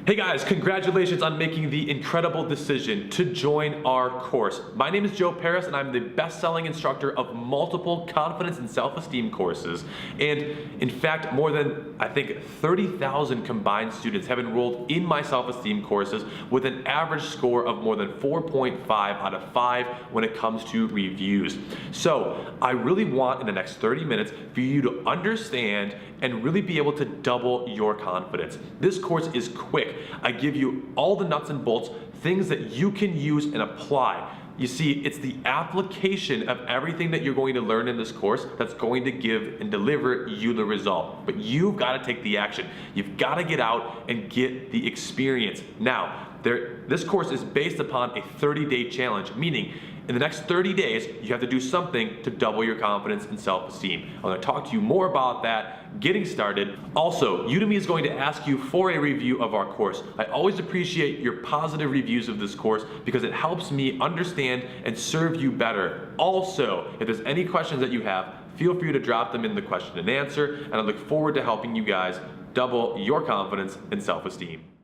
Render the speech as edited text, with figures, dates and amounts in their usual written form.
Hey guys, congratulations on making the incredible decision to join our course. My name is Joe Paris and I'm the best-selling instructor of multiple confidence and self-esteem courses. And in fact, more than, I think, 30,000 combined students have enrolled in my self-esteem courses with an average score of more than 4.5 out of 5 when it comes to reviews. So I really want in the next 30 minutes for you to understand and really be able to double your confidence. This course is quick. I give you all the nuts and bolts, things that you can use and apply. You see, it's the application of everything that you're going to learn in this course that's going to give and deliver you the result. But you've got to take the action. You've got to get out and get the experience. Now, this course is based upon a 30-day challenge, meaning in the next 30 days, you have to do something to double your confidence and self-esteem. I'm going to talk to you more about that getting started. Also, Udemy is going to ask you for a review of our course. I always appreciate your positive reviews of this course because it helps me understand and serve you better. Also, if there's any questions that you have, feel free to drop them in the question and answer, and I look forward to helping you guys double your confidence and self-esteem.